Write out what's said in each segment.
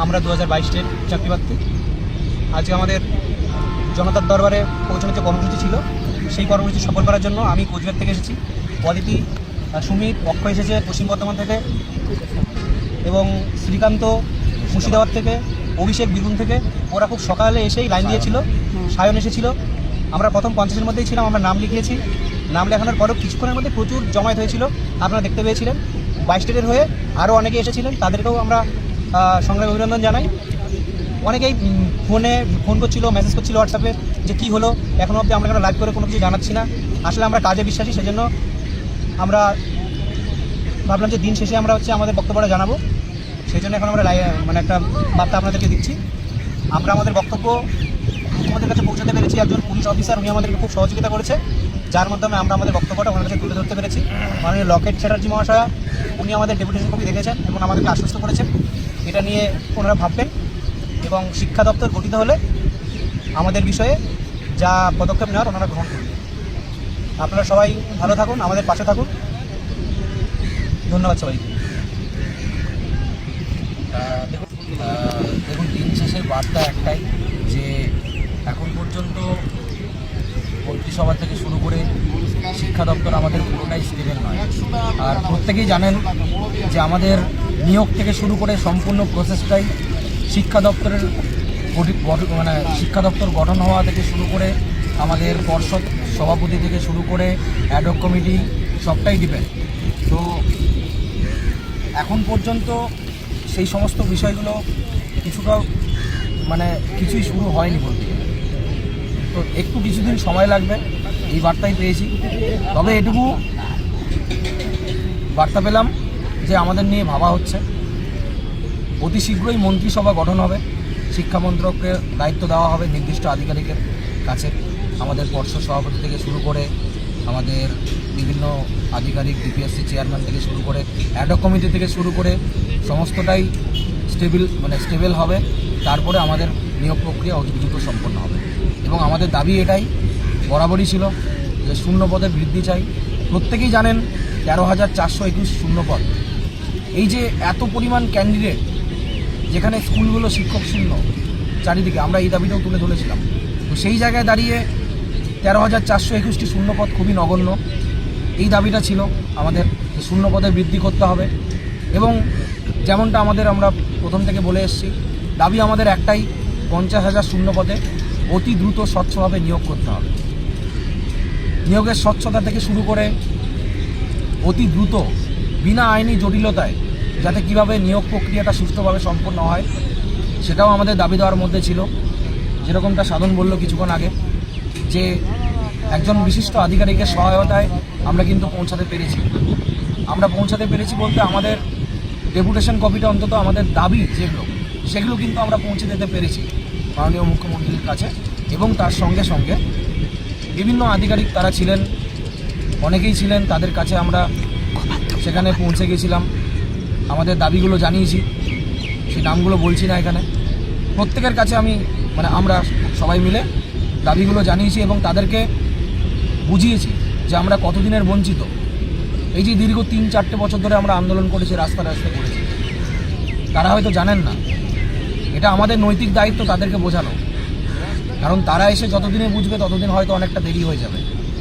আমরা 2022-এর চাকরি প্রার্থী। আজকে আমাদের জনতার দরবারে পৌঁছানোর যে কর্মসূচি ছিল সেই কর্মসূচি সফল করার জন্য আমি কোচবিহার থেকে এসেছি, অদিতি, সুমিত, অক্ষয় এসেছে পশ্চিম বর্ধমান থেকে, এবং শ্রীকান্ত মুর্শিদাবাদ থেকে, অভিষেক বীরভূম থেকে। ওরা খুব সকালে এসেই লাইন দিয়েছিল, সায়ন এসেছিল। আমরা প্রথম 50-এর মধ্যেই ছিলাম, আমরা নাম লিখিয়েছি। নাম লেখানোর পরও কিছুক্ষণের মধ্যে প্রচুর জমায়েত হয়েছিল, আপনারা দেখতে পেয়েছিলেন। 22 স্টেটের হয়ে আরও অনেকে এসেছিলেন, তাদেরকেও আমরা সংগ্রামী অভিনন্দন জানাই। অনেকেই ফোন করছিল, মেসেজ করছিল হোয়াটসঅ্যাপে যে কী হলো, এখনও অবধি আমরা কেন লাইভ করে কোনো কিছু জানাচ্ছি না। আসলে আমরা কাজে বিশ্বাসী, সেজন্য আমরা ভাবলাম যে দিন শেষে আমরা আমাদের বক্তব্যটা জানাবো। সেই জন্য এখন আমরা একটা বার্তা আপনাদেরকে দিচ্ছি। আমরা আমাদের বক্তব্য আমাদের কাছে পৌঁছাতে পেরেছি। একজন পুলিশ অফিসার, উনি আমাদেরকে খুব সহযোগিতা করেছে, যার মাধ্যমে আমরা আমাদের বক্তব্যটা ওনার কাছে তুলে ধরতে পেরেছি। মাননীয় লকেট চ্যাটার্জি মহাশয়া, উনি আমাদের ডেপুটেশন কপি দেখেছেন এবং আমাদেরকে আশ্বস্ত করেছেন এটা নিয়ে ওনারা ভাববেন, এবং শিক্ষা দপ্তর গঠিত হলে আমাদের বিষয়ে যা পদক্ষেপ নেওয়ার ওনারা গ্রহণ করবেন। আপনারা সবাই ভালো থাকুন, আমাদের পাশে থাকুন। ধন্যবাদ সবাইকে। দেখুন, দিন শেষের বার্তা একটাই, যে এখন পর্যন্ত মন্ত্রিসভা থেকে শুরু করে শিক্ষা দপ্তর আমাদের পুরোটাই স্টেবল নয়। আর প্রত্যেকেই জানেন যে আমাদের নিয়োগ থেকে শুরু করে সম্পূর্ণ প্রসেসটাই শিক্ষা দপ্তরের শিক্ষা দপ্তর গঠন হওয়া থেকে শুরু করে আমাদের পর্ষদ সভাপতি থেকে শুরু করে অ্যাডহক কমিটি সবটাই ডিপেন্ড। তো এখন পর্যন্ত সেই সমস্ত বিষয়গুলো কিছুই শুরু হয়নি বলতে গেলে। তো একটু কিছুদিন সময় লাগবে, এই বার্তাই পেয়েছি। তবে এটুকু বার্তা পেলাম যে আমাদের নিয়ে ভাবা হচ্ছে, অতি শীঘ্রই মন্ত্রিসভা গঠন হবে, শিক্ষা মন্ত্রককে দায়িত্ব দেওয়া হবে নির্দিষ্ট আধিকারিকের কাছে। আমাদের পর্ষদ সভাপতি থেকে শুরু করে আমাদের বিভিন্ন আধিকারিক, ডিপিএসসি চেয়ারম্যান থেকে শুরু করে অ্যাডহক কমিটি থেকে শুরু করে সমস্তটাই স্টেবল হবে। তারপরে আমাদের নিয়োগ প্রক্রিয়া অতি দ্রুত সম্পন্ন হবে। এবং আমাদের দাবি এটাই বরাবরই ছিল যে শূন্য পদে বৃদ্ধি চাই। প্রত্যেকেই জানেন 13,421 শূন্য পদ। এই যে এত পরিমাণ ক্যান্ডিডেট, যেখানে স্কুলগুলো শিক্ষক শূন্য চারিদিকে, আমরা এই দাবিটাও তুলে ধরেছিলাম। তো সেই জায়গায় দাঁড়িয়ে 13,421টি শূন্য পদ খুবই নগণ্য। এই দাবিটা ছিল আমাদের, যে শূন্য পদে বৃদ্ধি করতে হবে। এবং যেমনটা আমরা প্রথম থেকে বলে এসেছি, দাবি আমাদের একটাই, 50,000 শূন্য পদে অতি দ্রুত স্বচ্ছভাবে নিয়োগ করতে হবে। নিয়োগের স্বচ্ছতা থেকে শুরু করে অতি দ্রুত বিনা আইনি জটিলতায় যাতে কিভাবে নিয়োগ প্রক্রিয়াটা সুষ্ঠুভাবে সম্পন্ন হয়, সেটাও আমাদের দাবি দেওয়ার মধ্যে ছিল। যেরকমটা সাধন বলল কিছুক্ষণ আগে, যে একজন বিশিষ্ট আধিকারিকের সহায়তায় আমরা কিন্তু পৌঁছাতে পেরেছি। আমরা পৌঁছাতে পেরেছি বলতে আমাদের ডেপুটেশন কপিটা, অন্তত আমাদের দাবি সেগুলো কিন্তু আমরা পৌঁছে দিতে পেরেছি মাননীয় মুখ্যমন্ত্রীর কাছে। এবং তার সঙ্গে সঙ্গে বিভিন্ন আধিকারিক তারা ছিলেন, অনেকেই ছিলেন, তাদের কাছে আমরা সেখানে পৌঁছে গেছিলাম, আমাদের দাবিগুলো জানিয়েছি। সেই নামগুলো বলছি না এখানে। প্রত্যেকের কাছে আমরা সবাই মিলে দাবিগুলো জানিয়েছি এবং তাদেরকে বুঝিয়েছি যে আমরা কতদিনের বঞ্চিত। এই যে দীর্ঘ 3-4টে বছর ধরে আমরা আন্দোলন করেছি, রাস্তায় করেছি, তারা হয়তো জানেন না। এটা আমাদের নৈতিক দায়িত্ব তাদেরকে বোঝানো, কারণ তারা এসে যতদিনে বুঝবে ততদিন হয়তো অনেকটা দেরি হয়ে যাবে।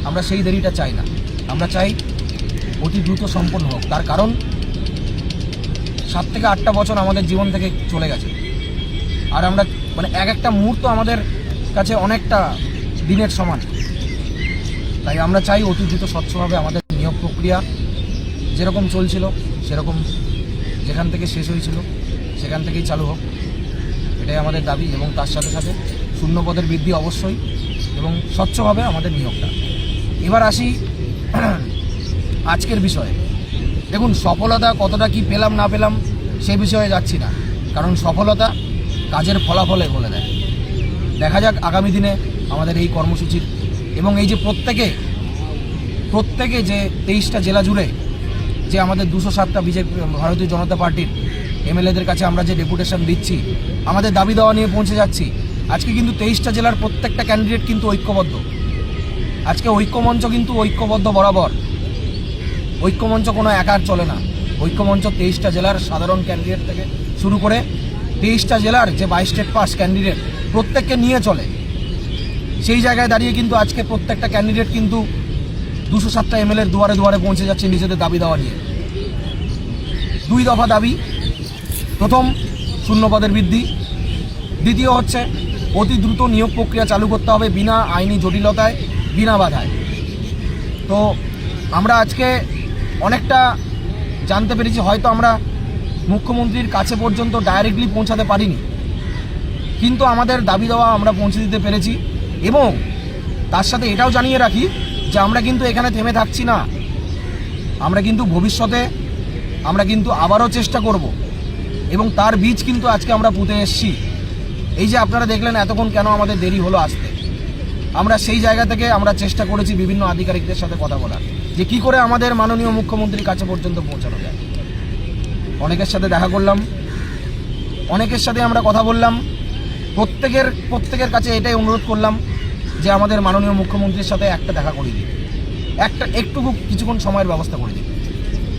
আমরা সেই দেরিটা চাই না, আমরা চাই অতি দ্রুত সম্পন্ন হোক। তার কারণ 7 থেকে 8টা বছর আমাদের জীবন থেকে চলে গেছে, আর আমরা এক একটা মুহূর্ত আমাদের কাছে অনেকটা দিনের সমান। তাই আমরা চাই অতি দ্রুত স্বচ্ছভাবে আমাদের নিয়োগ প্রক্রিয়া যেরকম চলছিল সেরকম, যেখান থেকে শেষ হয়েছিল সেখান থেকেই চালু হোক, এটাই আমাদের দাবি। এবং তার সাথে সাথে শূন্য পদের বৃদ্ধি অবশ্যই, এবং স্বচ্ছভাবে আমাদের নিয়োগটা। এবার আসি আজকের বিষয়ে। দেখুন, সফলতা কতটা কি পেলাম না পেলাম সে বিষয়ে যাচ্ছি না, কারণ সফলতা কাজের ফলাফলে বলে দেয়। দেখা যাক আগামী দিনে আমাদের এই কর্মসূচির, এবং এই যে প্রত্যেকে যে 23টা জেলা জুড়ে যে আমাদের 207টা ভারতীয় জনতা পার্টির এমএলএদের কাছে আমরা যে ডেপুটেশন দিচ্ছি, আমাদের দাবি দেওয়া নিয়ে পৌঁছে যাচ্ছি। আজকে কিন্তু 23টা জেলার প্রত্যেকটা ক্যান্ডিডেট কিন্তু ঐক্যবদ্ধ। আজকে ঐক্যমঞ্চ কিন্তু ঐক্যবদ্ধ বরাবর। ঐক্যমঞ্চ কোনো একার চলে না। ঐক্যমঞ্চ 23টা জেলার সাধারণ ক্যান্ডিডেট থেকে শুরু করে 23টা জেলার যে 22 স্টেট পাস ক্যান্ডিডেট প্রত্যেককে নিয়ে চলে। সেই জায়গায় দাঁড়িয়ে কিন্তু আজকে প্রত্যেকটা ক্যান্ডিডেট কিন্তু 207টা এমএলএর দুয়ারে দুয়ারে পৌঁছে যাচ্ছে নিজেদের দাবি দেওয়া নিয়ে। 2 দফা দাবি। প্রথম, শূন্যপদের বৃদ্ধি। দ্বিতীয় হচ্ছে অতি দ্রুত নিয়োগ প্রক্রিয়া চালু করতে হবে বিনা আইনি জটিলতায়, বিনা বাধায়। তো আমরা আজকে অনেকটা জানতে পেরেছি, হয়তো আমরা মুখ্যমন্ত্রীর কাছে পর্যন্ত ডাইরেক্টলি পৌঁছাতে পারিনি, কিন্তু আমাদের দাবি দেওয়া আমরা পৌঁছে দিতে পেরেছি। এবং তার সাথে এটাও জানিয়ে রাখি যে আমরা কিন্তু এখানে থেমে থাকছি না। আমরা কিন্তু ভবিষ্যতে আমরা কিন্তু আবারও চেষ্টা করব, এবং তার বীজ কিন্তু আজকে আমরা পুঁতে এসেছি। এই যে আপনারা দেখলেন এতক্ষণ কেন আমাদের দেরি হলো আসতে, আমরা সেই জায়গা থেকে আমরা চেষ্টা করেছি বিভিন্ন আধিকারিকদের সাথে কথা বলার, যে কি করে আমাদের মাননীয় মুখ্যমন্ত্রীর কাছে পর্যন্ত পৌঁছানো যায়। অনেকের সাথে দেখা করলাম, অনেকের সাথে আমরা কথা বললাম। প্রত্যেকের কাছে এটাই অনুরোধ করলাম যে আমাদের মাননীয় মুখ্যমন্ত্রীর সাথে একটা দেখা করে দিন, একটু কিছুক্ষণ সময়ের ব্যবস্থা করে দিন,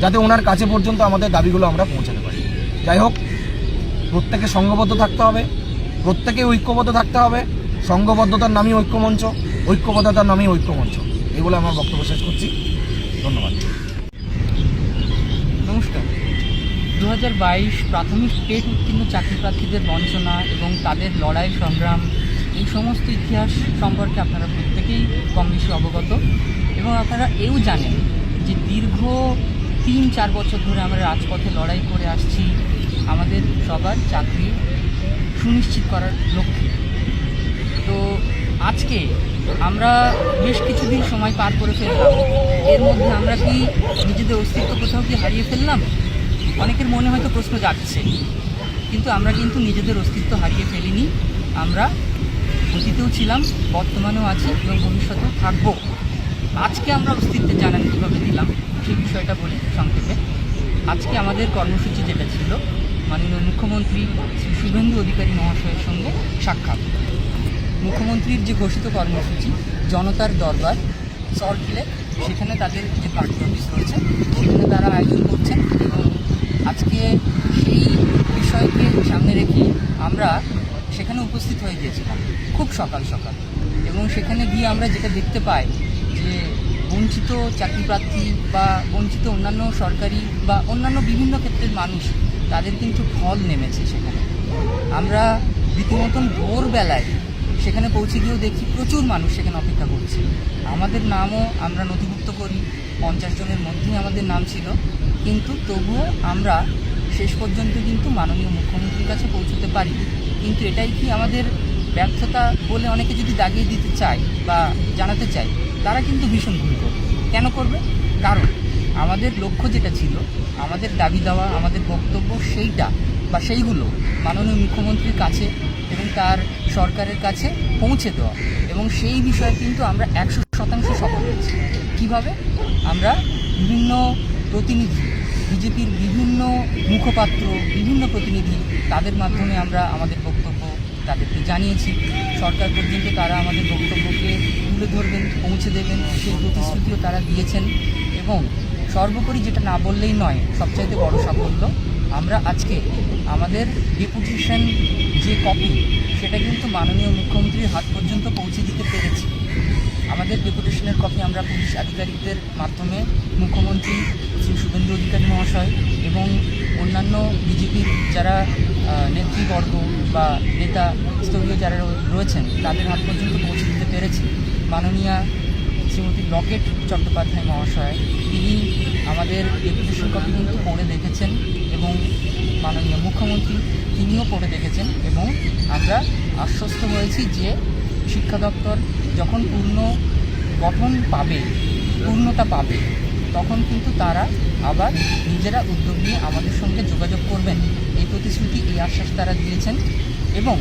যাতে ওনার কাছে পর্যন্ত আমাদের দাবিগুলো আমরা পৌঁছাতে পারি। যাই হোক, প্রত্যেকে সংঘবদ্ধ থাকতে হবে, প্রত্যেকে ঐক্যবদ্ধ থাকতে হবে। সংঘবদ্ধতার নামই ঐক্যমঞ্চ, ঐক্যবদ্ধতার নামই ঐক্যমঞ্চ। এগুলো আমার বক্তব্য শেষ করছি। ধন্যবাদ। নমস্কার। 2022 প্রাথমিক টেট উত্তীর্ণ চাকরি প্রার্থীদের বঞ্চনা এবং তাদের লড়াই সংগ্রাম, এই সমস্ত ইতিহাস সম্পর্কে আপনারা প্রত্যেকেই কম বেশি অবগত, এবং আপনারা এও জানেন যে দীর্ঘ 3-4 বছর ধরে আমরা রাজপথে লড়াই করে আসছি আমাদের সবার চাকরি সুনিশ্চিত করার লক্ষ্যে। তো আজকে আমরা বেশ কিছুদিন সময় পার করে ফেললাম। এর মধ্যে আমরা কি নিজেদের অস্তিত্ব কোথাও কি হারিয়ে ফেললাম? অনেকের মনে হয়তো প্রশ্ন যাচ্ছে, কিন্তু আমরা কিন্তু নিজেদের অস্তিত্ব হারিয়ে ফেলিনি। আমরা অতীতেও ছিলাম, বর্তমানেও আছি এবং ভবিষ্যতেও থাকবো। আজকে আমরা অস্তিত্বের জানান কীভাবে দিলাম সেই বিষয়টা বলি সংক্ষেপে। আজকে আমাদের কর্মসূচি যেটা ছিল, মাননীয় মুখ্যমন্ত্রী শ্রী শুভেন্দু অধিকারী মহাশয়ের সঙ্গে সাক্ষাৎ। মুখ্যমন্ত্রীর যে ঘোষিত কর্মসূচি জনতার দরবার সল্টলেক, সেখানে তাদের যে পার্টি অফিস রয়েছে সেখানে তারা আয়োজন করছেন, এবং আজকে সেই বিষয়কে সামনে রেখে আমরা সেখানে উপস্থিত হয়ে গিয়েছিলাম খুব সকাল সকাল। এবং সেখানে গিয়ে আমরা যেটা দেখতে পাই যে বঞ্চিত চাকরি প্রার্থী বা বঞ্চিত অন্যান্য সরকারি বা অন্যান্য বিভিন্ন ক্ষেত্রের মানুষ, তাদের কিন্তু ঢল নেমেছে সেখানে। আমরা রীতিমতন ভোরবেলায় সেখানে পৌঁছে গিয়েও দেখি প্রচুর মানুষ সেখানে অপেক্ষা করছে। আমাদের নামও আমরা নথিভুক্ত করি, 50 জনের মধ্যেই আমাদের নাম ছিল, কিন্তু তবুও আমরা শেষ পর্যন্ত কিন্তু মাননীয় মুখ্যমন্ত্রীর কাছে পৌঁছতে পারি। কিন্তু এটাই কি আমাদের ব্যর্থতা বলে অনেকে যদি দাগিয়ে দিতে চায় বা জানাতে চায়, তারা কিন্তু ভীষণ ভুল করবে। কেন করবে? কারণ আমাদের লক্ষ্য যেটা ছিল, আমাদের দাবি দেওয়া, আমাদের বক্তব্য সেইগুলো মাননীয় মুখ্যমন্ত্রীর কাছে এবং তার সরকারের কাছে পৌঁছে দেওয়া, এবং সেই বিষয়ে কিন্তু আমরা 100% সফল হয়েছি। কীভাবে? আমরা বিভিন্ন প্রতিনিধি, বিজেপির বিভিন্ন মুখপাত্র, বিভিন্ন প্রতিনিধি, তাদের মাধ্যমে আমরা আমাদের বক্তব্য তাদেরকে জানিয়েছি। সরকার পর্যন্ত তারা আমাদের বক্তব্যকে তুলে ধরবেন, পৌঁছে দেবেন, সেই প্রতিশ্রুতিও তারা দিয়েছেন। এবং সর্বোপরি যেটা না বললেই নয়, সবচাইতে বড় সাফল্য, আমরা আজকে আমাদের ডেপুটেশন যে কপি, সেটা কিন্তু মাননীয় মুখ্যমন্ত্রীর হাত পর্যন্ত পৌঁছে দিতে পেরেছি। আমাদের ডেপুটেশনের কপি আমরা পুলিশ আধিকারিকদের মাধ্যমে মুখ্যমন্ত্রী শ্রী শুভেন্দু অধিকারী মহাশয় এবং অন্যান্য বিজেপির যারা নেতৃবর্গ বা নেতা স্তরীয় যারা রয়েছেন তাদের হাত পর্যন্ত পৌঁছে দিতে পেরেছি। মাননীয়া শ্রীমতী লকেট চট্টোপাধ্যায় মহাশয়, তিনি আমাদের ডেপুটেশন কপি কিন্তু পড়ে দেখেছেন, এবং মাননীয় মুখ্যমন্ত্রী তিনিও পড়ে দেখেছেন, এবং আমরা আশ্বস্ত হয়েছি যে শিক্ষা দপ্তর যখন পূর্ণতা পাবে, তখন কিন্তু তারা আবার নিজেরা উদ্যোগ নিয়ে আমাদের সঙ্গে যোগাযোগ করবেন। এই প্রতিশ্রুতি, এই আশ্বাস তারা দিয়েছেন। এবং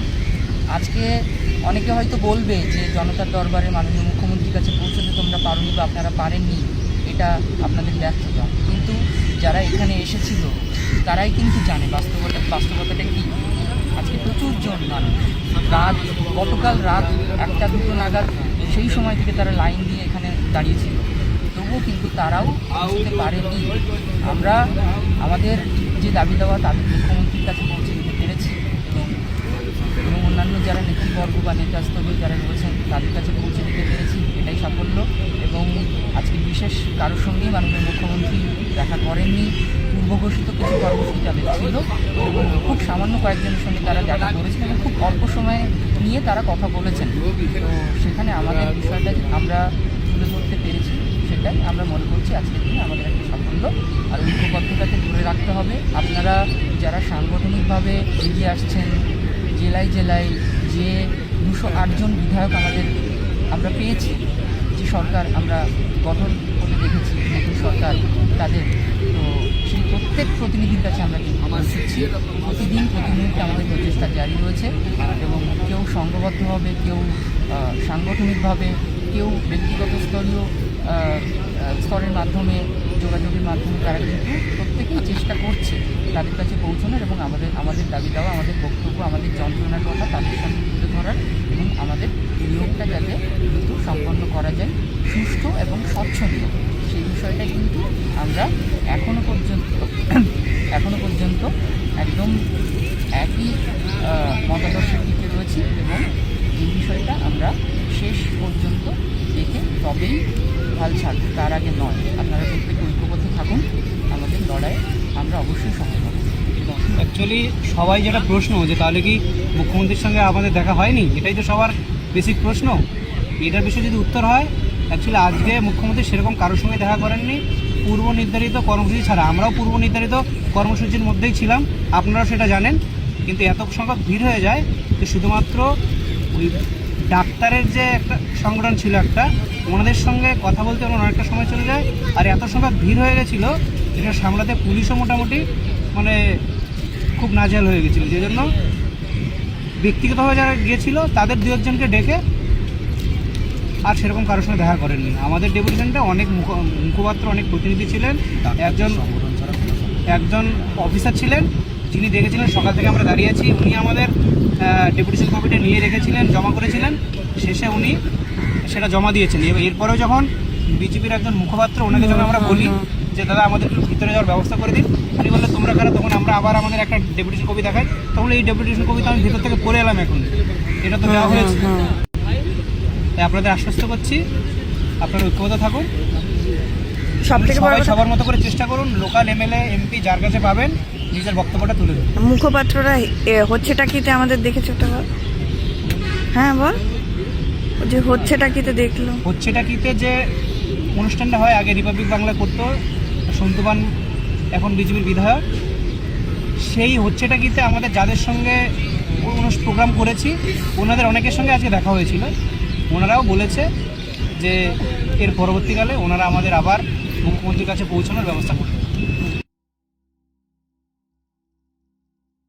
আজকে অনেকে হয়তো বলবে যে জনতার দরবারে মাননীয় মুখ্যমন্ত্রীর কাছে পৌঁছতে তোমরা পারোনি বা আপনারা পারেননি, এটা আপনাদের ব্যর্থতা। কিন্তু যারা এখানে এসেছিল তারাই কিন্তু জানে বাস্তবতাটা কী। আজকে প্রচুর জন মানুষ গতকাল রাত 1-2 নাগাদ সেই সময় থেকে তারা লাইন দিয়ে এখানে দাঁড়িয়েছিল, তবুও কিন্তু তারাও আসতে পারেনি। আমরা আমাদের যে যে দাবি দেওয়া তাদের মুখ্যমন্ত্রীর কাছে পৌঁছে দিতে পেরেছি এবং অন্যান্য যারা নেতৃবর্গ বা নেতাস্তরীয় যারা রয়েছেন তাদের কাছে পৌঁছে দিতে পেরেছি, এটাই সাফল্য। এবং আজকে বিশেষ কারোর সঙ্গেই মাননীয় মুখ্যমন্ত্রী দেখা করেননি, পূর্বঘোষিত কিছু কর্মসূচি তাদের ছিল এবং খুব সামান্য কয়েকজনের সঙ্গে তারা দেখা করেছেন এবং খুব অল্প সময়ে নিয়ে তারা কথা বলেছেন। তো সেখানে আমাদের বিষয়টা আমরা তুলে ধরতে পেরেছি, সেটাই আমরা মনে করছি আজকের দিনে আমাদের একটা সাফল্য। আর ঐক্যবদ্ধতাকে ধরে রাখতে হবে। আপনারা যারা সাংগঠনিকভাবে এগিয়ে আসছেন, জেলায় জেলায় যে 208 জন বিধায়ক আমরা পেয়েছি, যে সরকার আমরা গঠন করে দেখেছি নতুন সরকার তাদের, তো সেই প্রত্যেক প্রতিনিধির কাছে আমরা কিন্তু পৌঁছেছি। প্রতিদিন প্রতি মুহূর্তে আমাদের প্রচেষ্টা জারি রয়েছে এবং কেউ সংঘবদ্ধভাবে, কেউ সাংগঠনিকভাবে, কেউ ব্যক্তিগত স্তরের মাধ্যমে, যোগাযোগের মাধ্যমে তারা কিন্তু প্রত্যেকেই চেষ্টা করছে তাদের কাছে পৌঁছানোর এবং আমাদের দাবি দেওয়া, আমাদের বক্তব্য, আমাদের যন্ত্রণার কথা তাদের সামনে তুলে ধরার এবং আমাদের নিয়োগটা যাতে দ্রুত সম্পন্ন করা যায় সুষ্ঠু এবং স্বচ্ছ নিয়োগ, সেই বিষয়টাই কিন্তু আমরা এখনো পর্যন্ত একদম একই মতাদর্শের দিকে রয়েছি এবং এই বিষয়টা আমরা শেষ পর্যন্ত দেখে তবেই হাল ছাড়ব, তার আগে নয়। আপনারা প্রত্যেকে ঐক্যবদ্ধ থাকুন, আমাদের লড়াইয়ে আমরা অবশ্যই সফল হব। অ্যাকচুয়ালি সবাই যেটা প্রশ্ন যে তাহলে কি মুখ্যমন্ত্রীর সঙ্গে আমাদের দেখা হয়নি, এটাই তো সবার বেসিক প্রশ্ন। এটার বিষয়ে যদি উত্তর হয়, অ্যাকচুয়ালি আজকে মুখ্যমন্ত্রী সেরকম কারোর সঙ্গে দেখা করেননি। পূর্ব নির্ধারিত কর্মসূচি ছাড়া আমরাও পূর্ব নির্ধারিত কর্মসূচির মধ্যেই ছিলাম, আপনারাও সেটা জানেন। কিন্তু এত সংখ্যক ভিড় হয়ে যায় যে শুধুমাত্র ওই ডাক্তারের যে একটা সংগঠন ছিল একটা, ওনাদের সঙ্গে কথা বলতে আমার অনেকটা সময় চলে যায়। আর এত সংখ্যক ভিড় হয়ে গেছিলো যেটা সামলাতে পুলিশও মোটামুটি মানে খুব নাজেহাল হয়ে গেছিলো, যে জন্য ব্যক্তিগতভাবে যারা গিয়েছিল তাদের 2-1জনকে ডেকে আর সেরকম কারোর সঙ্গে দেখা করেননি। আমাদের ডেপুটেশনটা অনেক মুখপাত্র, অনেক প্রতিনিধি ছিলেন, একজন অফিসার ছিলেন যিনি দেখেছিলেন সকাল থেকে আমরা দাঁড়িয়ে আছি, উনি আমাদের ডেপুটেশন কপিটা নিয়ে রেখেছিলেন, জমা করেছিলেন, শেষে উনি সেটা জমা দিয়েছেন। এরপরেও যখন বিজেপির একজন মুখপাত্র, ওনাকে যখন আমরা বলি যে দাদা আমাদের একটু ভিতরে যাওয়ার ব্যবস্থা করে দিন, উনি বললেন তোমরা কারা, তখন আমরা আবার আমাদের একটা ডেপুটেশন কপি দেখাই, তখন এই ডেপুটেশন কপি তো আমি ভিতর থেকে পড়ে এলাম, এখন এটা তো দেওয়া হয়েছে। তাই আপনাদের আশ্বস্ত করছি আপনারা ঐক্যবদ্ধ থাকুন, সবাই সবার মতো করে চেষ্টা করুন, লোকাল এমএলএ এমপি যার কাছে পাবেন নিজের বক্তব্যটা তুলে দেবেন। মুখপাত্ররা হচ্ছেটা কিতে আমাদের দেখেছো ওটা বল। হ্যাঁ বল, যে হচ্ছেটা কিতে দেখলো, হচ্ছেটা কিতে যে অনুষ্ঠানটা হয় আগে রিপাবলিক বাংলা করতো, সন্তুবান এখন বিজেপির বিধায়ক, সেই হচ্ছেটা কিতে আমাদের যাদের সঙ্গে প্রোগ্রাম করেছি ওনাদের অনেকের সঙ্গে আজকে দেখা হয়েছিল। ওনারাও বলেছে যে এর পরবর্তীকালে ওনারা আমাদের আবার মুখ্যমন্ত্রীর কাছে পৌঁছানোর ব্যবস্থা করবে।